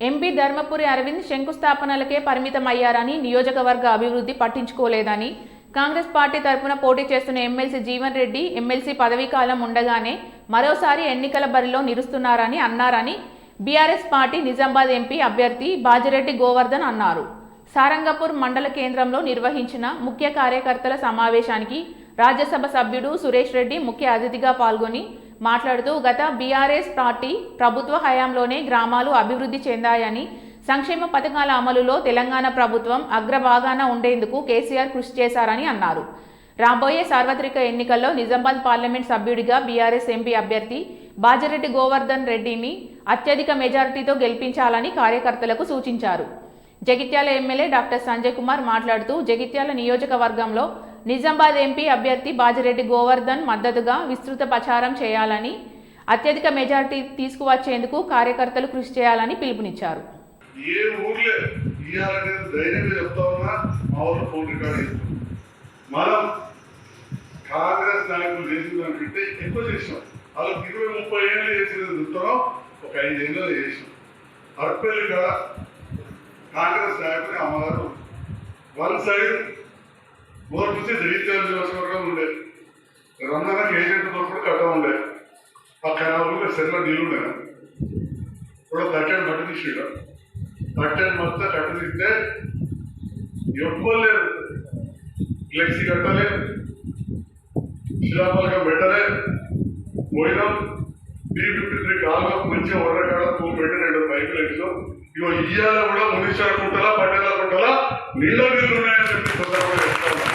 MP Dharmapuri Arvind శంకుస్థాపనలకే పరిమితమయ్యారని, నియోజకవర్గ అభివృద్ధి పట్టించుకోలేదని, కాంగ్రెస్ పార్టీ తరపున పోటీ చేస్తున్న ఎమ్మెల్సీ జీవన్ రెడ్డి ఎమ్మెల్సీ పదవీకాలం ఉండగానే మరోసారి ఎన్నికల బరిలో నిలుస్తున్నారని అన్నారని బీఆర్ఎస్ పార్టీ నిజామాబాద్ ఎంపీ అభ్యర్థి బాజిరెడ్డి గోవర్ధన్ అన్నారు. సారంగపూర్ మండల కేంద్రంలో నిర్వహించిన ముఖ్య కార్యకర్తల సమావేశానికి రాజ్యసభ సభ్యుడు సురేష్ రెడ్డి ముఖ్య అతిథిగా పాల్గొని మాట్లాడుతూ, గత బీఆర్ఎస్ పార్టీ ప్రభుత్వ హయాంలోనే గ్రామాలు అభివృద్ధి చెందాయని, సంక్షేమ పథకాల అమలులో తెలంగాణ ప్రభుత్వం అగ్రభాగాన ఉండేందుకు కేసీఆర్ కృషి చేశారని అన్నారు. రాబోయే సార్వత్రిక ఎన్నికల్లో నిజామాబాద్ పార్లమెంట్ సభ్యుడిగా బీఆర్ఎస్ ఎంపీ అభ్యర్థి బాజిరెడ్డి గోవర్ధన్ రెడ్డిని అత్యధిక మెజారిటీతో గెలిపించాలని కార్యకర్తలకు సూచించారు. జగిత్యాల ఎమ్మెల్యే డాక్టర్ సంజయ్ కుమార్ మాట్లాడుతూ, జగిత్యాల నియోజకవర్గంలో నిజామాబాద్ ఎంపీ అభ్యర్థి బాజిరెడ్డి గోవర్ధన్ మద్దతుగా విస్తృత ప్రచారం చేయాలని, అత్యధిక మెజారిటీ తీసుకువచ్చేందుకు కార్యకర్తలు కృషి చేయాలని పిలుపునిచ్చారు. ఏ ఊర్లే ఇయ్యాలనేది ధైర్యంగా చెప్తా ఉన్నా, మా ఊళ్ళో ఫోన్ రికార్డ్ చేస్తాం. మనం కాంగ్రెస్ నాయకులు చేసిన దానికంటే ఎక్కువ చేసినాం. వాళ్ళకి 20-30 ఏళ్ళు చేసినది చూస్తున్నాం, ఒక 5 ఏళ్ళు చేసినాం. అర్పల్లి కాడ కాంగ్రెస్ నాయకుని అమ్మగారు వన్ సైడ్ మొదటి నుంచి జగిత్యాల నియోజకవర్గం ఉండే రంజానికి ఏజెంట్ కూడా కట్ట ఉండే, పక్కన ఊళ్ళో సెల్ల నీళ్ళు ఉండే. ఇప్పుడు తట్టని కట్టు తీసిగా తట్టని మొత్తం కట్టు తీస్తే ఎవ్వలేరు, ఫ్లెక్సీ కట్టలే, శిలాపలకం పెట్టలే. పోయినాం B53 కాలుగా మంచిగా ఒర్రకాడ పువ్వు పెట్టి 2 బైకులు ఎక్కినాం. ఇగో ఇయ్యాల కూడా మునీశ్వర కుంటలా పట్టేల కుంటలా నీళ్ళ నీళ్ళు ఉన్నాయని చెప్పి